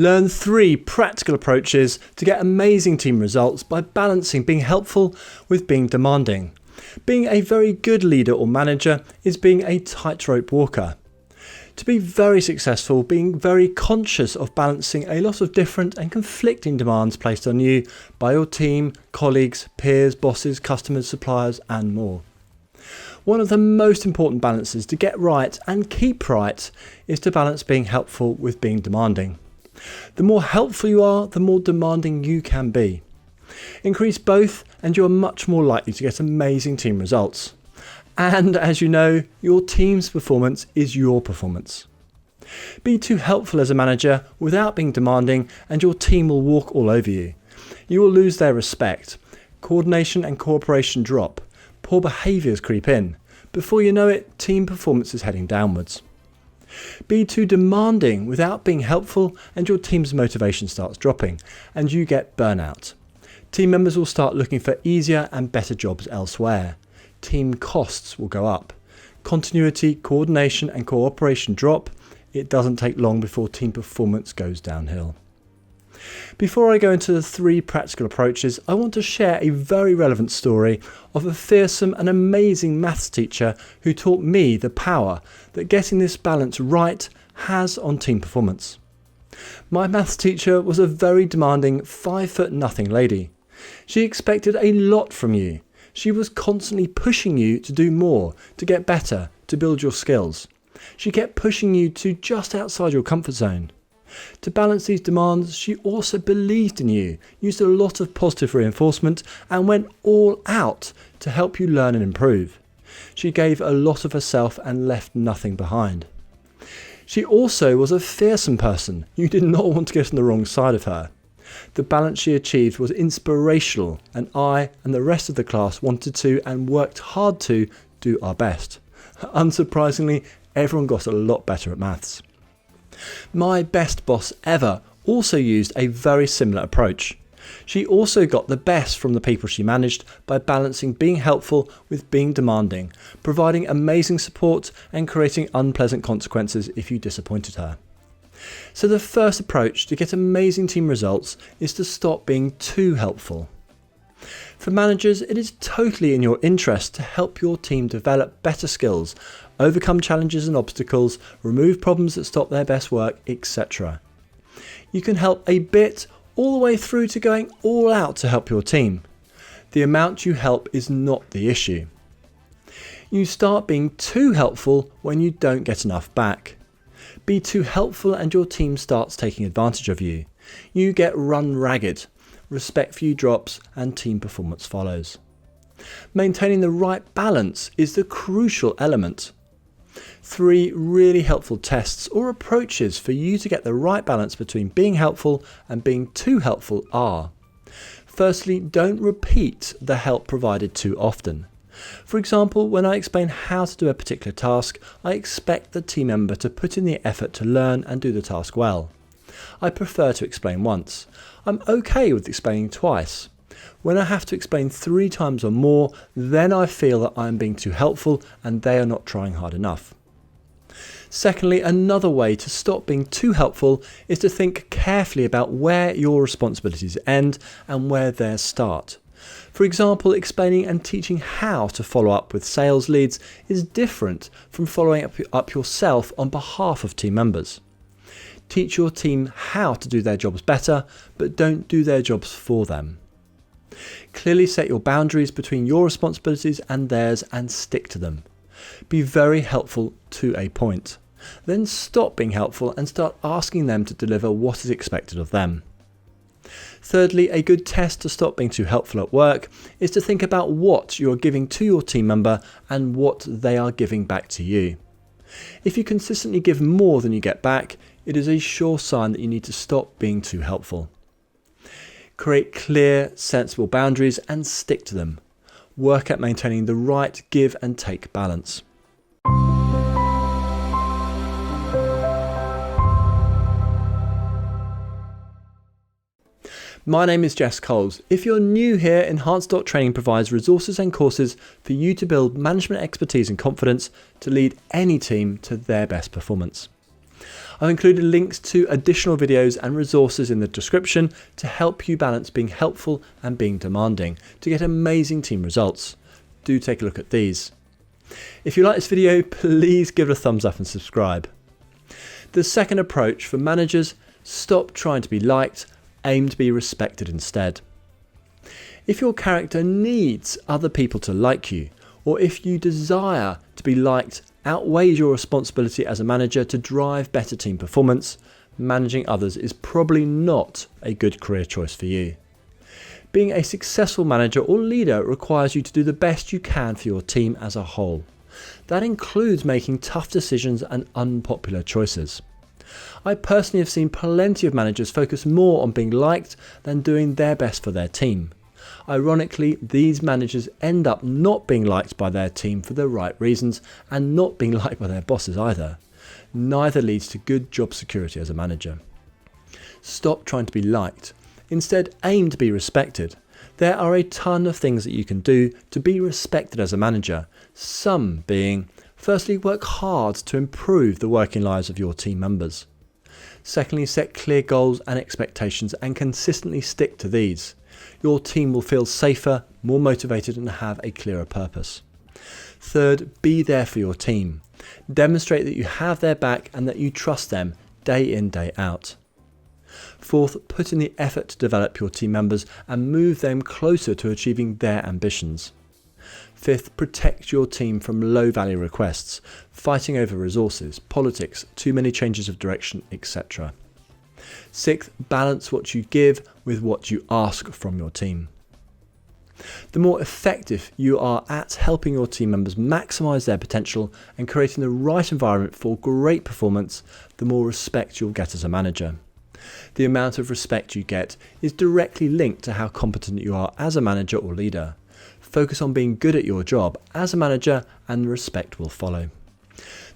Learn 3 practical approaches to get amazing team results by balancing being helpful with being demanding. Being a very good leader or manager is being a tightrope walker. To be very successful, being very conscious of balancing a lot of different and conflicting demands placed on you by your team, colleagues, peers, bosses, customers, suppliers, and more. One of the most important balances to get right and keep right is to balance being helpful with being demanding. The more helpful you are, the more demanding you can be. Increase both and you are much more likely to get amazing team results. And as you know, your team's performance is your performance. Be too helpful as a manager without being demanding and your team will walk all over you. You will lose their respect. Coordination and cooperation drop. Poor behaviours creep in. Before you know it, team performance is heading downwards. Be too demanding without being helpful and your team's motivation starts dropping and you get burnout. Team members will start looking for easier and better jobs elsewhere. Team costs will go up. Continuity, coordination and cooperation drop. It doesn't take long before team performance goes downhill. Before I go into the 3 practical approaches, I want to share a very relevant story of a fearsome and amazing maths teacher who taught me the power that getting this balance right has on team performance. My maths teacher was a very demanding 5'0" lady. She expected a lot from you. She was constantly pushing you to do more, to get better, to build your skills. She kept pushing you to just outside your comfort zone. To balance these demands, she also believed in you, used a lot of positive reinforcement, and went all out to help you learn and improve. She gave a lot of herself and left nothing behind. She also was a fearsome person. You did not want to get on the wrong side of her. The balance she achieved was inspirational, and I and the rest of the class wanted to and worked hard to do our best. Unsurprisingly, everyone got a lot better at maths. My best boss ever also used a very similar approach. She also got the best from the people she managed by balancing being helpful with being demanding, providing amazing support and creating unpleasant consequences if you disappointed her. So the first approach to get amazing team results is to stop being too helpful. For managers, it is totally in your interest to help your team develop better skills, overcome challenges and obstacles, remove problems that stop their best work, etc. You can help a bit all the way through to going all out to help your team. The amount you help is not the issue. You start being too helpful when you don't get enough back. Be too helpful and your team starts taking advantage of you. You get run ragged. Respect for you drops and team performance follows. Maintaining the right balance is the crucial element. 3 really helpful tests or approaches for you to get the right balance between being helpful and being too helpful are: firstly, don't repeat the help provided too often. For example, when I explain how to do a particular task, I expect the team member to put in the effort to learn and do the task well. I prefer to explain once. I'm okay with explaining twice. When I have to explain 3 times or more, then I feel that I am being too helpful and they are not trying hard enough. Secondly, another way to stop being too helpful is to think carefully about where your responsibilities end and where theirs start. For example, explaining and teaching how to follow up with sales leads is different from following up yourself on behalf of team members. Teach your team how to do their jobs better, but don't do their jobs for them. Clearly set your boundaries between your responsibilities and theirs and stick to them. Be very helpful to a point. Then stop being helpful and start asking them to deliver what is expected of them. Thirdly, a good test to stop being too helpful at work is to think about what you are giving to your team member and what they are giving back to you. If you consistently give more than you get back, it is a sure sign that you need to stop being too helpful. Create clear, sensible boundaries and stick to them. Work at maintaining the right give and take balance. My name is Jess Coles. If you're new here, Enhance.training provides resources and courses for you to build management expertise and confidence to lead any team to their best performance. I've included links to additional videos and resources in the description to help you balance being helpful and being demanding to get amazing team results. Do take a look at these. If you like this video, please give it a thumbs up and subscribe. The second approach for managers: stop trying to be liked, aim to be respected instead. If your character needs other people to like you, or if you desire to be liked outweighs your responsibility as a manager to drive better team performance, managing others is probably not a good career choice for you. Being a successful manager or leader requires you to do the best you can for your team as a whole. That includes making tough decisions and unpopular choices. I personally have seen plenty of managers focus more on being liked than doing their best for their team. Ironically, these managers end up not being liked by their team for the right reasons and not being liked by their bosses either. Neither leads to good job security as a manager. Stop trying to be liked. Instead, aim to be respected. There are a ton of things that you can do to be respected as a manager. Some being, firstly, work hard to improve the working lives of your team members. Secondly, set clear goals and expectations and consistently stick to these. Your team will feel safer, more motivated, and have a clearer purpose. Third, be there for your team. Demonstrate that you have their back and that you trust them day in, day out. Fourth, put in the effort to develop your team members and move them closer to achieving their ambitions. Fifth, protect your team from low-value requests, fighting over resources, politics, too many changes of direction, etc. Sixth, balance what you give with what you ask from your team. The more effective you are at helping your team members maximise their potential and creating the right environment for great performance, the more respect you'll get as a manager. The amount of respect you get is directly linked to how competent you are as a manager or leader. Focus on being good at your job as a manager and respect will follow.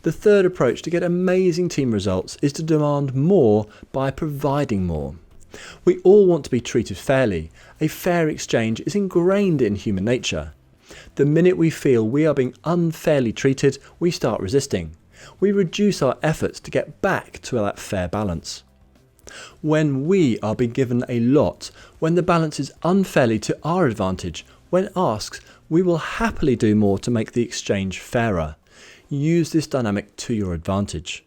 The third approach to get amazing team results is to demand more by providing more. We all want to be treated fairly. A fair exchange is ingrained in human nature. The minute we feel we are being unfairly treated, we start resisting. We reduce our efforts to get back to that fair balance. When we are being given a lot, when the balance is unfairly to our advantage, when asked, we will happily do more to make the exchange fairer. Use this dynamic to your advantage.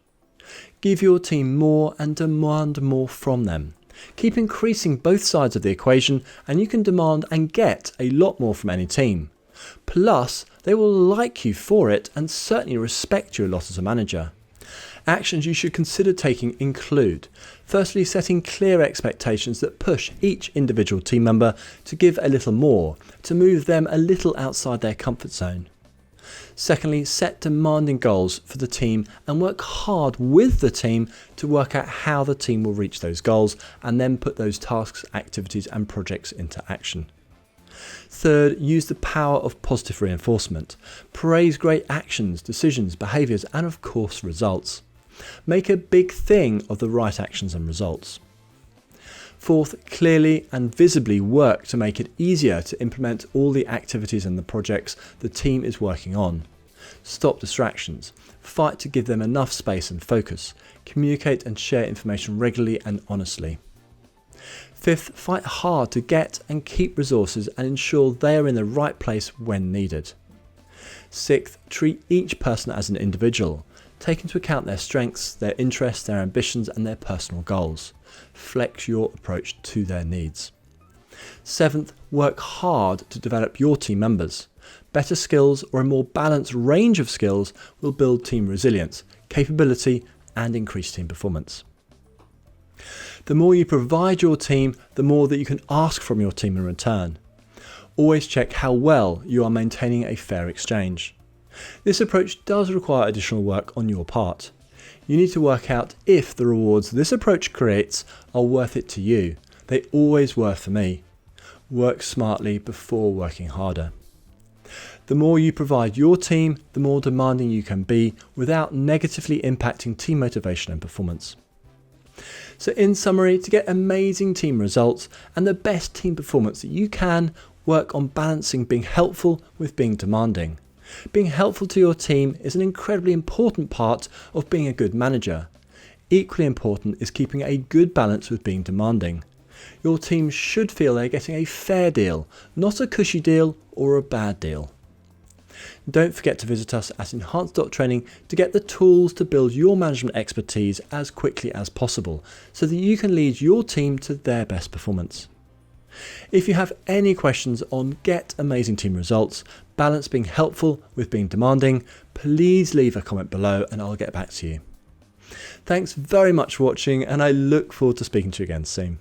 Give your team more and demand more from them. Keep increasing both sides of the equation and you can demand and get a lot more from any team. Plus, they will like you for it and certainly respect you a lot as a manager. Actions you should consider taking include: firstly, setting clear expectations that push each individual team member to give a little more, to move them a little outside their comfort zone. Secondly, set demanding goals for the team and work hard with the team to work out how the team will reach those goals and then put those tasks, activities and projects into action. Third, use the power of positive reinforcement. Praise great actions, decisions, behaviours and of course results. Make a big thing of the right actions and results. Fourth, clearly and visibly work to make it easier to implement all the activities and the projects the team is working on. Stop distractions. Fight to give them enough space and focus. Communicate and share information regularly and honestly. Fifth, fight hard to get and keep resources and ensure they are in the right place when needed. Sixth, treat each person as an individual. Take into account their strengths, their interests, their ambitions and their personal goals. Flex your approach to their needs. Seventh, work hard to develop your team members. Better skills or a more balanced range of skills will build team resilience, capability and increase team performance. The more you provide your team, the more that you can ask from your team in return. Always check how well you are maintaining a fair exchange. This approach does require additional work on your part. You need to work out if the rewards this approach creates are worth it to you. They always were for me. Work smartly before working harder. The more you provide your team, the more demanding you can be without negatively impacting team motivation and performance. So in summary, to get amazing team results and the best team performance that you can, work on balancing being helpful with being demanding. Being helpful to your team is an incredibly important part of being a good manager. Equally important is keeping a good balance with being demanding. Your team should feel they're getting a fair deal, not a cushy deal or a bad deal. Don't forget to visit us at Enhance.training to get the tools to build your management expertise as quickly as possible so that you can lead your team to their best performance. If you have any questions on Get Amazing Team Results, balance being helpful with being demanding, please leave a comment below and I'll get back to you. Thanks very much for watching, and I look forward to speaking to you again soon.